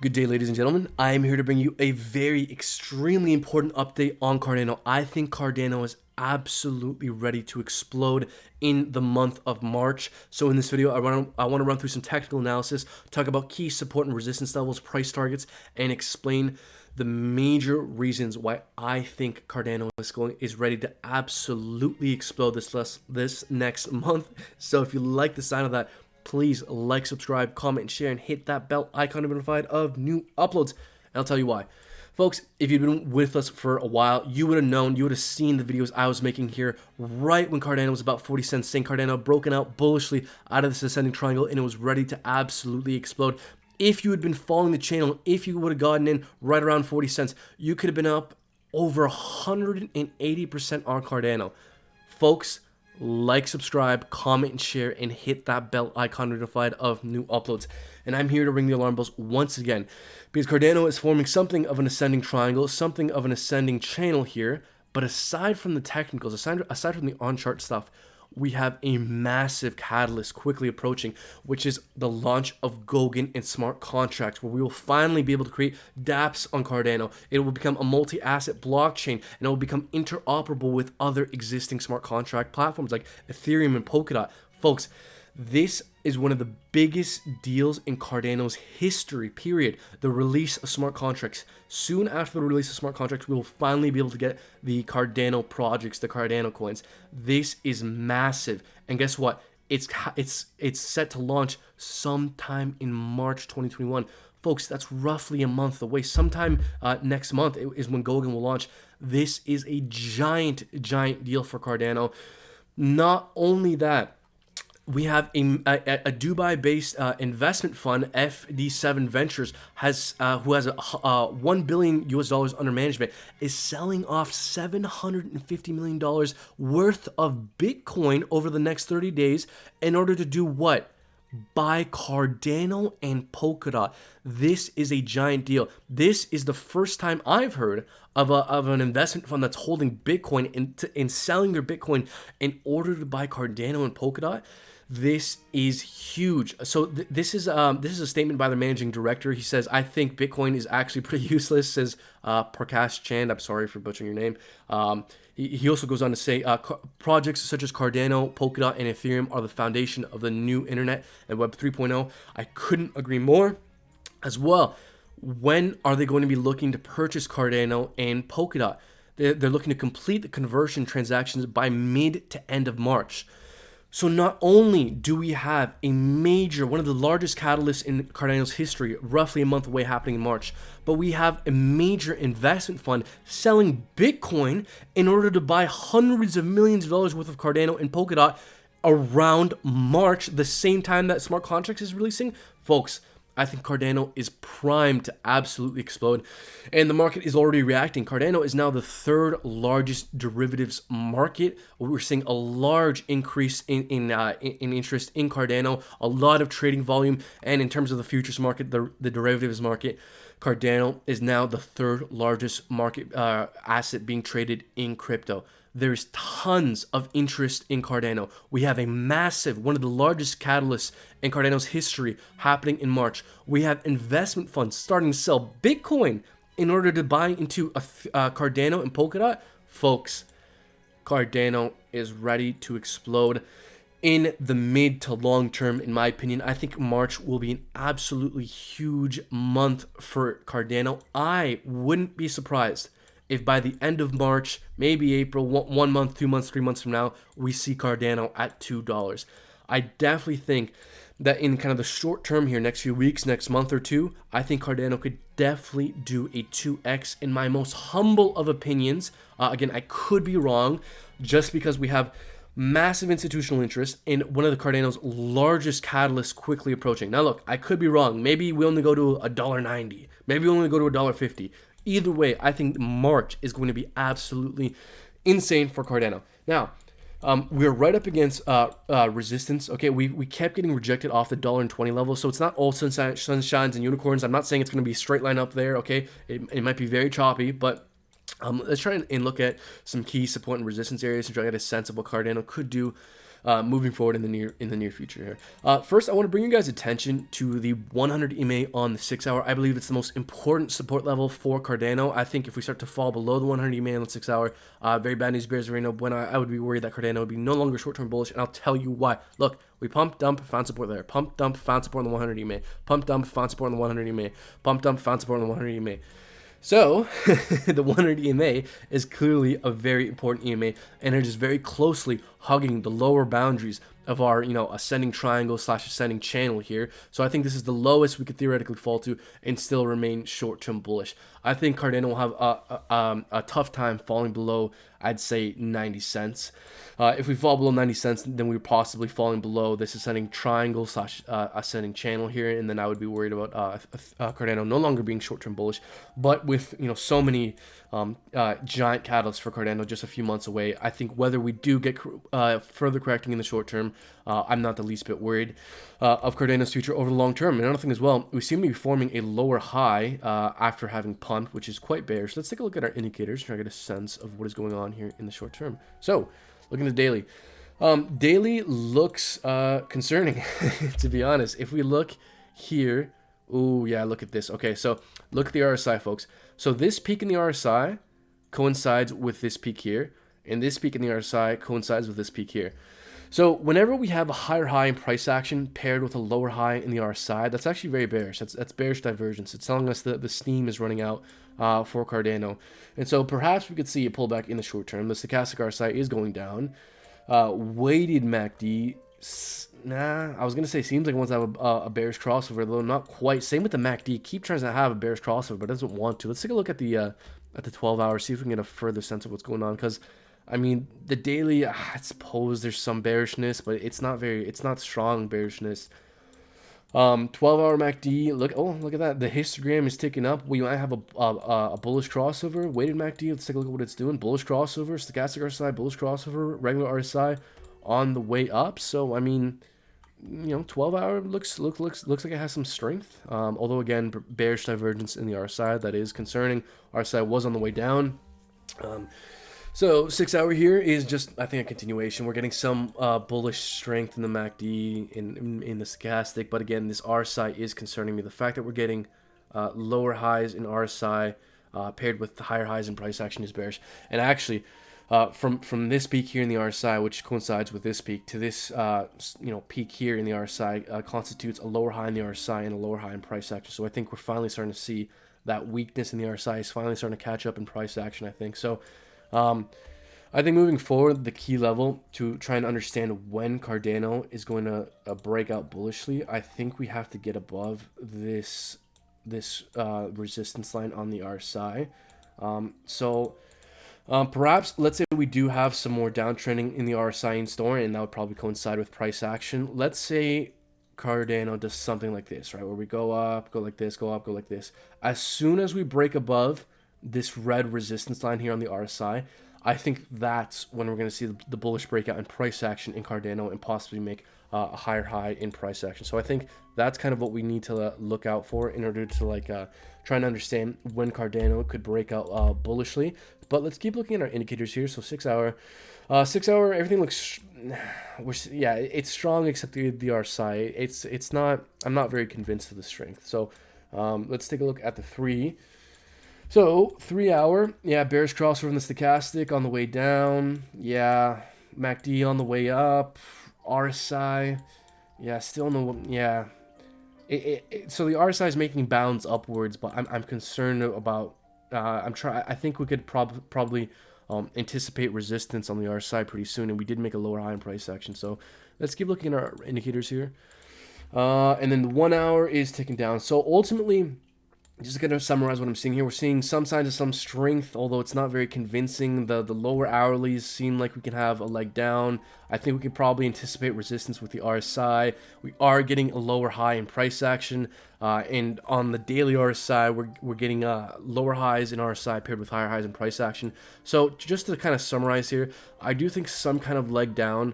Good day, ladies and gentlemen. I am here to bring you a very extremely important update on Cardano. I think Cardano is absolutely ready to explode in the month of March. So in this video, I want to run through some technical analysis, talk about key support and resistance levels, price targets, and explain the major reasons why I think Cardano is ready to absolutely explode this next month. So if you like the sound of that, please like, subscribe, comment, share, and hit that bell icon to be notified of new uploads. And I'll tell you why. Folks, if you've been with us for a while, you would have known, you would have seen the videos I was making here right when Cardano was about 40 cents, saying Cardano broken out bullishly out of this ascending triangle and it was ready to absolutely explode. If you had been following the channel, if you would have gotten in right around 40 cents, you could have been up over 180% on Cardano. Folks, like, subscribe, comment, and share, and hit that bell icon notified of new uploads. And I'm here to ring the alarm bells once again, because Cardano is forming something of an ascending triangle, something of an ascending channel here. But aside from the technicals, aside from the on-chart stuff, we have a massive catalyst quickly approaching, which is the launch of Goguen and smart contracts, where we will finally be able to create dApps on Cardano. It will become a multi-asset blockchain, and it will become interoperable with other existing smart contract platforms like Ethereum and Polkadot. Folks, this is one of the biggest deals in Cardano's history, period. The release of smart contracts. Soon after the release of smart contracts, we will finally be able to get the Cardano projects, the Cardano coins. This is massive. And guess what? It's set to launch sometime in March 2021. Folks, that's roughly a month away. Sometime next month is when Goguen will launch. This is a giant deal for Cardano. Not only that, we have a Dubai-based investment fund, FD7 Ventures, who has $1 billion under management, is selling off $750 million worth of Bitcoin over the next 30 days in order to do what? Buy Cardano and Polkadot. This is a giant deal. This is the first time I've heard of an investment fund that's holding Bitcoin and selling their Bitcoin in order to buy Cardano and Polkadot. This is huge. So this is a statement by the managing director. He says, "I think Bitcoin is actually pretty useless," says Prakash Chand. I'm sorry for butchering your name. He also goes on to say, projects such as Cardano, Polkadot, and Ethereum are the foundation of the new internet and Web 3.0. I couldn't agree more. As well, when are they going to be looking to purchase Cardano and Polkadot? They're looking to complete the conversion transactions by mid to end of March. So not only do we have a major, one of the largest catalysts in Cardano's history, roughly a month away, happening in March, but we have a major investment fund selling Bitcoin in order to buy hundreds of millions of dollars worth of Cardano and Polkadot around March, the same time that smart contracts is releasing. Folks, I think Cardano is primed to absolutely explode, and the market is already reacting. Cardano is now the third largest derivatives market. We're seeing a large increase in interest in Cardano, a lot of trading volume, and in terms of the futures market, the derivatives market, Cardano is now the third largest market asset being traded in crypto. There's tons of interest in Cardano. We have a massive, one of the largest catalysts in Cardano's history happening in March. We have investment funds starting to sell Bitcoin in order to buy into Cardano and Polkadot. Folks, Cardano is ready to explode in the mid to long term, in my opinion. I think March will be an absolutely huge month for Cardano. I wouldn't be surprised if by the end of March, maybe April, 1 month, 2 months, 3 months from now, we see Cardano at $2. I definitely think that in kind of the short term here, next few weeks, next month or two, I think Cardano could definitely do a 2x in my most humble of opinions. Again, I could be wrong, just because we have massive institutional interest in one of the Cardano's largest catalysts quickly approaching. Now look, I could be wrong. Maybe we only go to $1.90. Maybe we only go to $1.50. Either way, I think March is going to be absolutely insane for Cardano. Now, we're right up against resistance. Okay, we kept getting rejected off the $1.20 level, so it's not all sunshines and unicorns. I'm not saying it's going to be a straight line up there. Okay, it might be very choppy, but let's try and look at some key support and resistance areas to try to get a sense of what Cardano could do moving forward in the near future here. First, I want to bring you guys attention to the 100 EMA on the 6 hour. I believe it's the most important support level for Cardano. I think if we start to fall below the 100 EMA on the 6 hour, very bad news bears arena. When I would be worried that Cardano would be no longer short-term bullish, and I'll tell you why. Look, we pump, dump, found support there. Pump, dump, found support on the 100 EMA. Pump, dump, found support on the 100 EMA. Pump, dump, found support on the 100 EMA. So, the 100 EMA is clearly a very important EMA, and it is very closely hugging the lower boundaries of our, ascending triangle / ascending channel here. So I think this is the lowest we could theoretically fall to and still remain short-term bullish. I think Cardano will have a tough time falling below, I'd say, 90 cents. If we fall below 90 cents, then we're possibly falling below this ascending triangle / ascending channel here, and then I would be worried about Cardano no longer being short-term bullish. But with so many giant catalysts for Cardano just a few months away, I think whether we do get further correcting in the short term, I'm not the least bit worried of Cardano's future over the long term. And another thing as well, we seem to be forming a lower high after having pumped, which is quite bearish. Let's take a look at our indicators, try to get a sense of what is going on here in the short term. So, looking at the daily. Daily looks concerning, to be honest. If we look here, oh yeah, look at this. Okay, so look at the RSI, folks. So this peak in the RSI coincides with this peak here, and this peak in the RSI coincides with this peak here. So whenever we have a higher high in price action paired with a lower high in the RSI, that's actually very bearish. That's bearish divergence. It's telling us that the steam is running out for Cardano. And so perhaps we could see a pullback in the short term. The stochastic RSI is going down. Weighted MACD, I was going to say seems like it wants to have a bearish crossover, though not quite. Same with the MACD. Keep trying to have a bearish crossover, but it doesn't want to. Let's take a look at the 12 hours, see if we can get a further sense of what's going on, because I mean, the daily, I suppose there's some bearishness, but it's not strong bearishness. 12-hour MACD, look at that. The histogram is ticking up. We might have a bullish crossover. Weighted MACD, let's take a look at what it's doing. Bullish crossover, stochastic RSI, bullish crossover, regular RSI on the way up. So, I mean, 12-hour looks like it has some strength. Although, again, bearish divergence in the RSI, that is concerning. RSI was on the way down. So 6 hour here is just, I think, a continuation. We're getting some bullish strength in the MACD, in the stochastic, but again, this RSI is concerning me. The fact that we're getting lower highs in RSI paired with higher highs in price action is bearish. And actually, from this peak here in the RSI, which coincides with this peak, to this peak here in the RSI constitutes a lower high in the RSI and a lower high in price action. So I think we're finally starting to see that weakness in the RSI is finally starting to catch up in price action, I think. So I think moving forward, the key level to try and understand when Cardano is going to break out bullishly, I think we have to get above this resistance line on the RSI. Perhaps, let's say we do have some more downtrending in the RSI in store, and that would probably coincide with price action. Let's say Cardano does something like this, right, where we go up, go like this, go up, go like this. As soon as we break above this red resistance line here on the RSI, I think that's when we're going to see the bullish breakout in price action in Cardano and possibly make a higher high in price action. So I think that's kind of what we need to look out for in order to try and understand when Cardano could break out bullishly. But let's keep looking at our indicators here. So 6 hour, everything looks, it's strong except the RSI. It's not. I'm not very convinced of the strength. So let's take a look at the 3. So 3 hour, bearish crossover from the stochastic on the way down. Yeah, MACD on the way up. RSI, still in the so the RSI is making bounds upwards, but I'm concerned about. I think we could probably anticipate resistance on the RSI pretty soon, and we did make a lower high in price action. So let's keep looking at our indicators here, and then the 1 hour is ticking down. So ultimately, just going to summarize what I'm seeing here, we're seeing some signs of some strength, although it's not very convincing. The lower hourlies seem like we can have a leg down. I think we could probably anticipate resistance with the RSI. We are getting a lower high in price action, and on the daily RSI, we're getting lower highs in RSI paired with higher highs in price action. So just to kind of summarize here, I do think some kind of leg down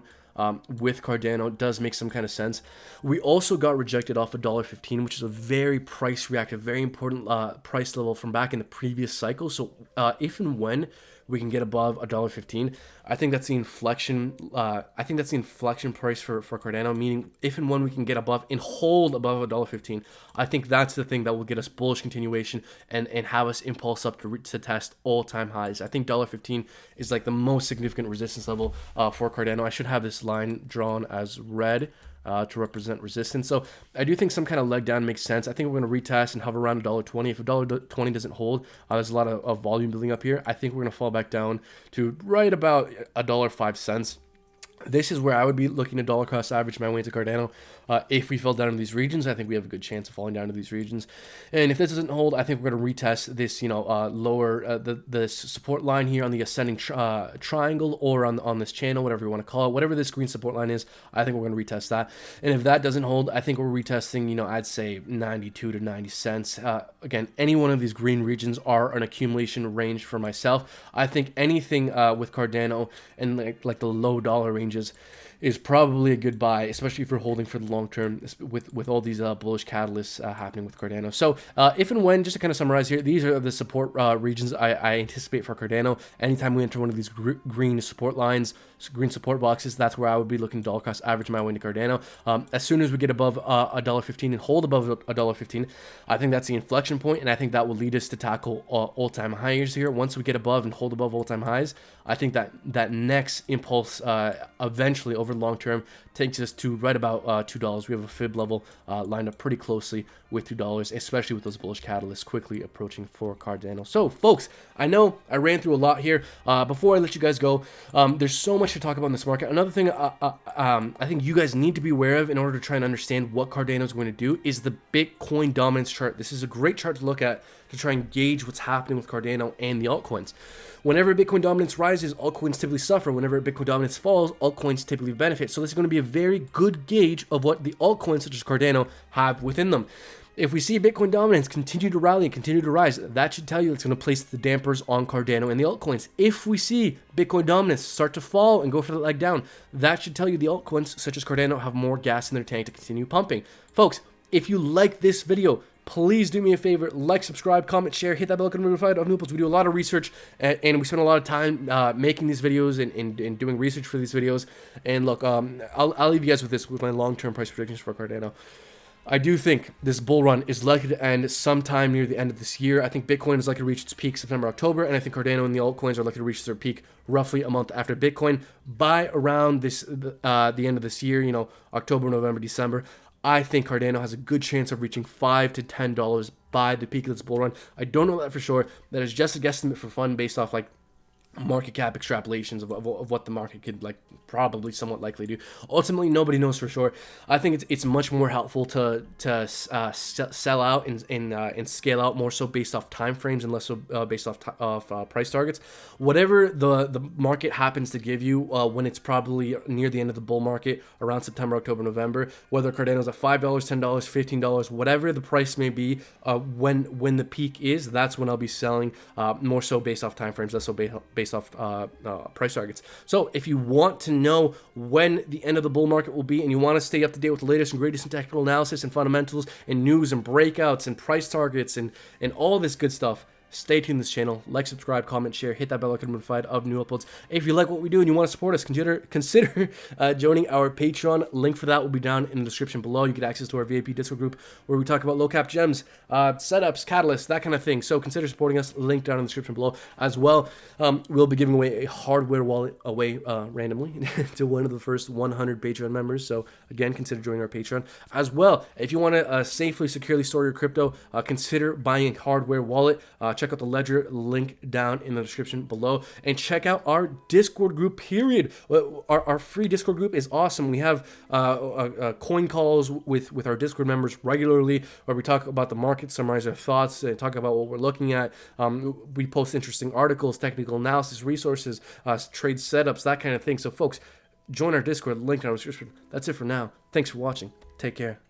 with Cardano does make some kind of sense. We also got rejected off $1.15, which is a very price reactive, very important price level from back in the previous cycle. So if and when we can get above $1.15. I think that's the inflection. I think that's the inflection price for Cardano. Meaning, if and when we can get above and hold above $1.15, I think that's the thing that will get us bullish continuation and have us impulse up to test all-time highs. I think $1.15 is like the most significant resistance level for Cardano. I should have this line drawn as red to represent resistance. So I do think some kind of leg down makes sense. I think we're going to retest and hover around $1.20. If $1.20 doesn't hold, there's a lot of volume building up here. I think we're going to fall back down to right about $1.05. This is where I would be looking to dollar cost average my way into Cardano. If we fell down to these regions, I think we have a good chance of falling down to these regions. And if this doesn't hold, I think we're going to retest this, lower the support line here on the ascending triangle, or on this channel, whatever you want to call it, whatever this green support line is. I think we're going to retest that. And if that doesn't hold, I think we're retesting, I'd say 92 to 90 cents. Again, any one of these green regions are an accumulation range for myself. I think anything with Cardano and like the low dollar ranges is probably a good buy, especially if you're holding for the long term with all these bullish catalysts happening with Cardano. So if and when, just to kind of summarize here, these are the support regions I anticipate for Cardano. Anytime we enter one of these green support lines, green support boxes, that's where I would be looking to dollar cost average my way into Cardano. As soon as we get above $1.15 and hold above $1.15, I think that's the inflection point, and I think that will lead us to tackle all-time highs here. Once we get above and hold above all-time highs, I think that next impulse eventually over the long term takes us to right about $2. We have a fib level lined up pretty closely with $2, especially with those bullish catalysts quickly approaching for Cardano. So, folks, I know I ran through a lot here. Before I let you guys go, there's so much to talk about in this market. Another thing I think you guys need to be aware of in order to try and understand what Cardano is going to do is the Bitcoin dominance chart. This is a great chart to look at to try and gauge what's happening with Cardano and the altcoins. Whenever Bitcoin dominance rises, altcoins typically suffer. Whenever Bitcoin dominance falls, altcoins typically benefit. So this is going to be a very good gauge of what the altcoins such as Cardano have within them. If we see Bitcoin dominance continue to rally and continue to rise, that should tell you it's going to place the dampers on Cardano and the altcoins. If we see Bitcoin dominance start to fall and go for the leg down, that should tell you the altcoins such as Cardano have more gas in their tank to continue pumping. Folks, if you like this video, please do me a favor, like, subscribe, comment, share, hit that bell icon to be notified of new uploads. We do a lot of research and we spend a lot of time making these videos and doing research for these videos. And look, I'll leave you guys with this, with my long-term price predictions for Cardano. I do think this bull run is likely to end sometime near the end of this year. I think Bitcoin is likely to reach its peak September, October, and I think Cardano and the altcoins are likely to reach their peak roughly a month after Bitcoin. By around this the end of this year, October, November, December, I think Cardano has a good chance of reaching $5 to $10 by the peak of this bull run. I don't know that for sure. That is just a guesstimate for fun based off like market cap extrapolations of what the market could probably somewhat likely do. Ultimately, nobody knows for sure. I think it's much more helpful to sell out and scale out more so based off time frames and less so based off price targets. Whatever the market happens to give you when it's probably near the end of the bull market around September, October, November, whether Cardano's at $5, $10, $15, whatever the price may be, when the peak is, that's when I'll be selling more so based off time frames, less so based off price targets. So if you want to know when the end of the bull market will be and you want to stay up to date with the latest and greatest in technical analysis and fundamentals and news and breakouts and price targets and all this good stuff, stay tuned to this channel. Like, subscribe, comment, share, hit that bell icon to be notified of new uploads. If you like what we do and you want to support us, consider joining our Patreon. Link for that will be down in the description below. You get access to our VIP Discord group where we talk about low cap gems, setups, catalysts, that kind of thing. So consider supporting us. Link down in the description below as well. We'll be giving away a hardware wallet away randomly to one of the first 100 Patreon members. So again, consider joining our Patreon as well. If you want to safely, securely store your crypto, consider buying a hardware wallet. Check out the Ledger link down in the description below, and check out our Discord group, period. Our free Discord group is awesome. We have coin calls with our Discord members regularly, where we talk about the market, summarize our thoughts, and talk about what we're looking at. We post interesting articles, technical analysis, resources, trade setups, that kind of thing. So folks, join our Discord, link down in the description. That's it for now. Thanks for watching. Take care.